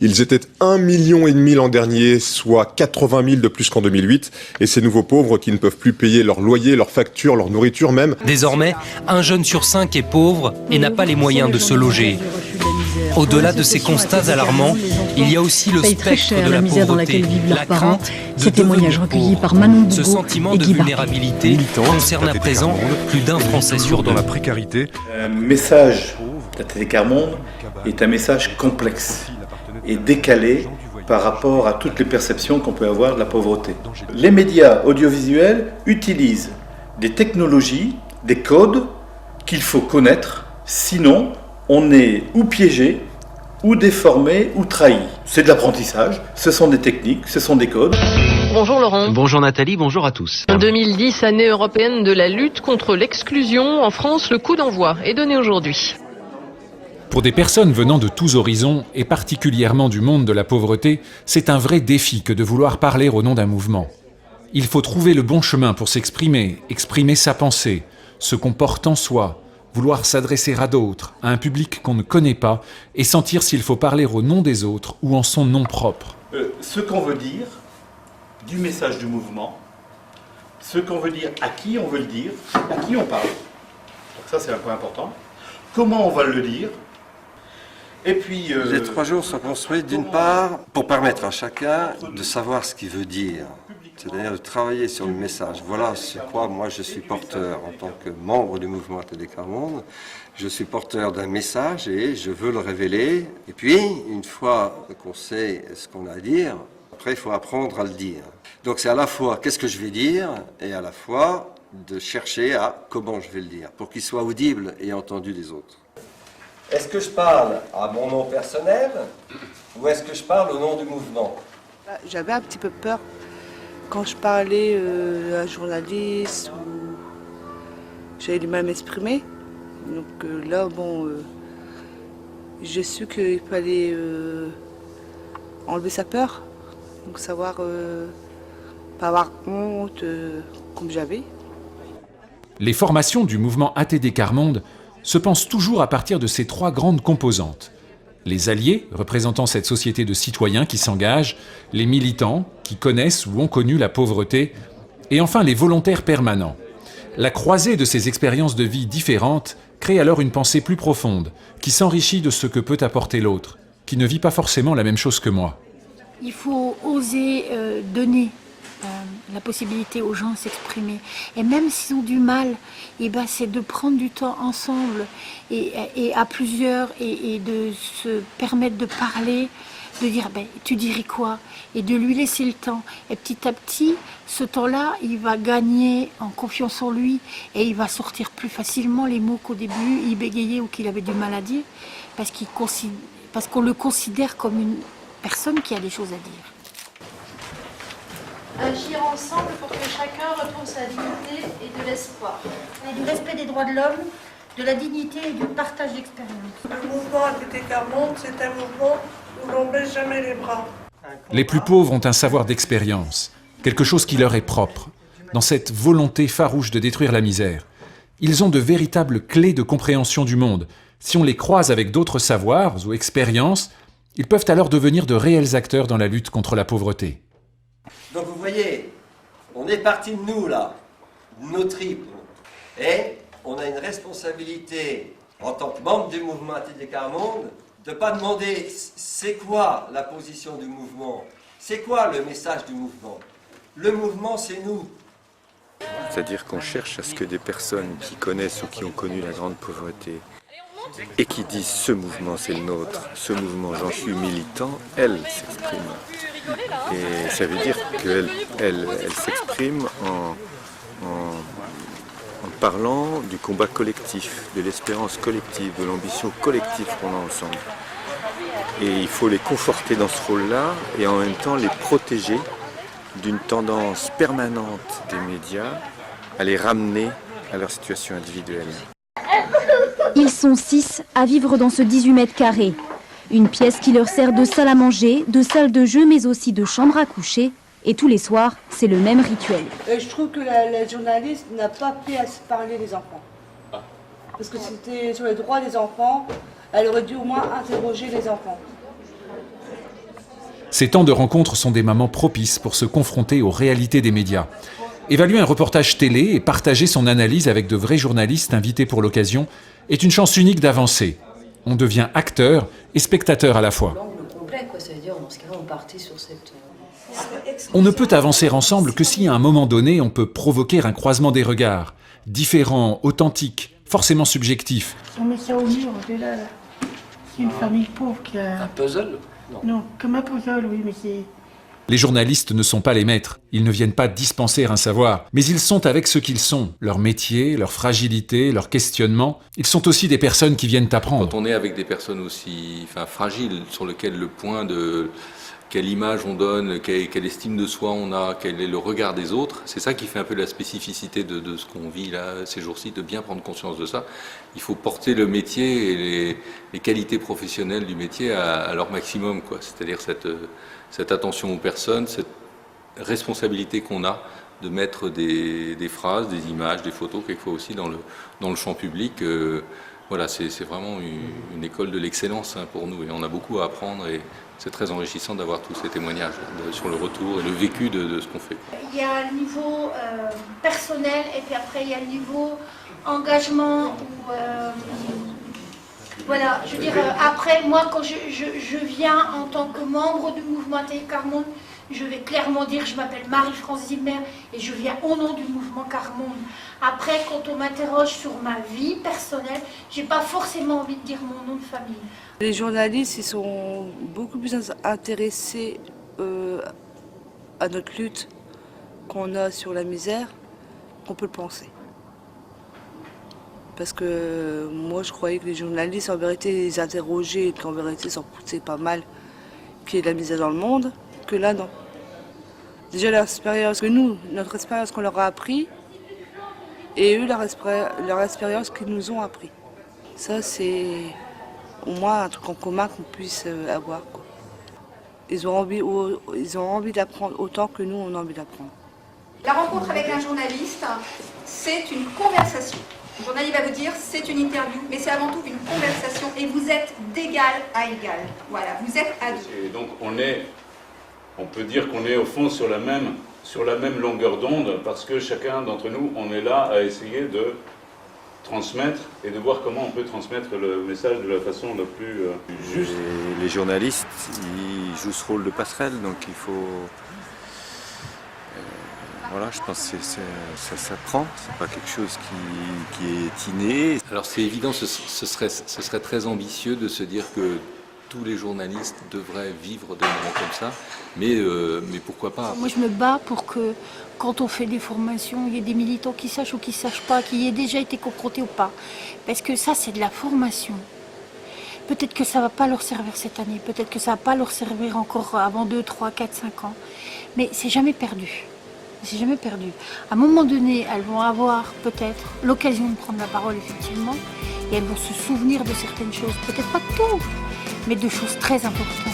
Ils étaient 1,5 million l'an dernier, soit 80 000 de plus qu'en 2008. Et ces nouveaux pauvres qui ne peuvent plus payer leur loyer, leurs factures, leur nourriture même. Désormais, un jeune sur 5 est pauvre et n'a pas les moyens de se loger. Au-delà de ces constats alarmants, il y a aussi le spectre de la pauvreté, la crainte de devenir pauvre. Ce sentiment de vulnérabilité concerne à présent plus d'un Français sur deux. Dans la précarité. Un message d'ATD Quart Monde est un message complexe et décalé par rapport à toutes les perceptions qu'on peut avoir de la pauvreté. Les médias audiovisuels utilisent des technologies, des codes qu'il faut connaître, sinon on est ou piégé, ou déformé, ou trahi. C'est de l'apprentissage, ce sont des techniques, ce sont des codes. Bonjour Laurent. Bonjour Nathalie, bonjour à tous. 2010, année européenne de la lutte contre l'exclusion. En France, le coup d'envoi est donné aujourd'hui. Pour des personnes venant de tous horizons, et particulièrement du monde de la pauvreté, c'est un vrai défi que de vouloir parler au nom d'un mouvement. Il faut trouver le bon chemin pour s'exprimer, exprimer sa pensée, ce qu'on porte en soi, vouloir s'adresser à d'autres, à un public qu'on ne connaît pas, et sentir s'il faut parler au nom des autres ou en son nom propre. Ce qu'on veut dire du message du mouvement, ce qu'on veut dire, à qui on veut le dire, à qui on parle. Donc ça c'est un point important. Comment on va le dire. Et puis, les 3 jours sont construits d'une part pour permettre à chacun de savoir ce qu'il veut dire, c'est-à-dire de travailler sur le message. Voilà ce quoi moi je suis porteur en tant que membre du mouvement ATD Quart Monde. Je suis porteur d'un message et je veux le révéler. Et puis, une fois qu'on sait ce qu'on a à dire, après il faut apprendre à le dire. Donc c'est à la fois qu'est-ce que je vais dire et à la fois de chercher à comment je vais le dire pour qu'il soit audible et entendu des autres. Est-ce que je parle à mon nom personnel ou est-ce que je parle au nom du mouvement? J'avais un petit peu peur quand je parlais à un journaliste ou j'allais du mal m'exprimer. Donc là, bon, j'ai su qu'il fallait enlever sa peur, donc savoir pas avoir honte comme j'avais. Les formations du mouvement ATD Quart Monde se pensent toujours à partir de ces 3 grandes composantes. Les alliés, représentant cette société de citoyens qui s'engagent, les militants, qui connaissent ou ont connu la pauvreté, et enfin les volontaires permanents. La croisée de ces expériences de vie différentes crée alors une pensée plus profonde, qui s'enrichit de ce que peut apporter l'autre, qui ne vit pas forcément la même chose que moi. Il faut oser donner la possibilité aux gens de s'exprimer. Et même s'ils ont du mal, c'est de prendre du temps ensemble et à plusieurs et de se permettre de parler, de dire tu dirais quoi et de lui laisser le temps. Et petit à petit, ce temps-là, il va gagner en confiance en lui et il va sortir plus facilement les mots qu'au début il bégayait ou qu'il avait du mal à dire parce qu'on le considère comme une personne qui a des choses à dire. Agir ensemble pour que chacun retrouve sa dignité et de l'espoir. Et du respect des droits de l'homme, de la dignité et du partage d'expérience. Le mouvement ATD Quart Monde, c'est un mouvement où l'on ne baisse jamais les bras. Les plus pauvres ont un savoir d'expérience, quelque chose qui leur est propre, dans cette volonté farouche de détruire la misère. Ils ont de véritables clés de compréhension du monde. Si on les croise avec d'autres savoirs ou expériences, ils peuvent alors devenir de réels acteurs dans la lutte contre la pauvreté. Donc vous voyez, on est parti de nous là, de nos tripes, et on a une responsabilité en tant que membre du mouvement ATD Quart Monde de ne pas demander c'est quoi la position du mouvement, c'est quoi le message du mouvement. Le mouvement c'est nous. C'est-à-dire qu'on cherche à ce que des personnes qui connaissent ou qui ont connu la grande pauvreté et qui disent ce mouvement c'est le nôtre, ce mouvement j'en suis militant, elles s'expriment. Et ça veut dire qu'elle s'exprime en parlant du combat collectif, de l'espérance collective, de l'ambition collective qu'on a ensemble. Et il faut les conforter dans ce rôle-là et en même temps les protéger d'une tendance permanente des médias à les ramener à leur situation individuelle. Ils sont 6 à vivre dans ce 18 mètres carrés. Une pièce qui leur sert de salle à manger, de salle de jeu, mais aussi de chambre à coucher. Et tous les soirs, c'est le même rituel. Je trouve que la journaliste n'a pas fait à se parler des enfants. Parce que c'était sur les droits des enfants, elle aurait dû au moins interroger les enfants. Ces temps de rencontre sont des moments propices pour se confronter aux réalités des médias. Évaluer un reportage télé et partager son analyse avec de vrais journalistes invités pour l'occasion est une chance unique d'avancer. On devient acteur et spectateur à la fois. On ne peut avancer ensemble que si à un moment donné on peut provoquer un croisement des regards, différents, authentiques, forcément subjectifs. On met ça au mur, là. C'est une famille pauvre qui a... Un puzzle? Non, comme un puzzle, oui, mais c'est... Les journalistes ne sont pas les maîtres, ils ne viennent pas dispenser un savoir, mais ils sont avec ce qu'ils sont, leur métier, leur fragilité, leur questionnement. Ils sont aussi des personnes qui viennent apprendre. Quand on est avec des personnes aussi fragiles, sur lesquelles le point de quelle image on donne, quelle estime de soi on a, quel est le regard des autres, c'est ça qui fait un peu la spécificité de ce qu'on vit là ces jours-ci, de bien prendre conscience de ça. Il faut porter le métier et les qualités professionnelles du métier à leur maximum, quoi. C'est-à-dire cette attention aux personnes, cette responsabilité qu'on a de mettre des phrases, des images, des photos, quelquefois aussi dans le champ public. Voilà, c'est vraiment une école de l'excellence pour nous et on a beaucoup à apprendre et c'est très enrichissant d'avoir tous ces témoignages sur le retour et le vécu de ce qu'on fait. Il y a le niveau personnel et puis après il y a le niveau engagement. Voilà, je veux dire, après moi quand je viens en tant que membre du mouvement ATD Quart Monde, je vais clairement dire je m'appelle Marie-France Zilmer et je viens au nom du mouvement Quart Monde. Après, quand on m'interroge sur ma vie personnelle, j'ai pas forcément envie de dire mon nom de famille. Les journalistes, ils sont beaucoup plus intéressés à notre lutte qu'on a sur la misère qu'on peut le penser. Parce que moi, je croyais que les journalistes, en vérité, les interrogeaient et qu'en vérité, s'en foutaient pas mal qu'il y ait de la misère dans le monde, que là, non. Déjà, notre expérience qu'on leur a appris, et eux, leur expérience qu'ils nous ont appris. Ça, c'est au moins un truc en commun qu'on puisse avoir, quoi. Ils ont envie d'apprendre autant que nous, on a envie d'apprendre. La rencontre avec un journaliste, c'est une conversation. Le journaliste va vous dire, c'est une interview, mais c'est avant tout une conversation et vous êtes d'égal à égal. Voilà, vous êtes à deux. Et donc on peut dire qu'on est au fond sur la même longueur d'onde parce que chacun d'entre nous, on est là à essayer de transmettre et de voir comment on peut transmettre le message de la façon la plus juste. Les journalistes, ils jouent ce rôle de passerelle, donc il faut... Voilà, je pense que ça s'apprend, c'est pas quelque chose qui est inné. Alors c'est évident, ce serait très ambitieux de se dire que tous les journalistes devraient vivre des moments comme ça, mais pourquoi pas? Moi je me bats pour que quand on fait des formations, il y ait des militants qui sachent ou qui ne sachent pas, qui aient déjà été confrontés ou pas. Parce que ça c'est de la formation. Peut-être que ça ne va pas leur servir cette année, peut-être que ça ne va pas leur servir encore avant 2, 3, 4, 5 ans. Mais c'est jamais perdu. C'est jamais perdu. À un moment donné, elles vont avoir peut-être l'occasion de prendre la parole, effectivement, et elles vont se souvenir de certaines choses, peut-être pas de tout, mais de choses très importantes.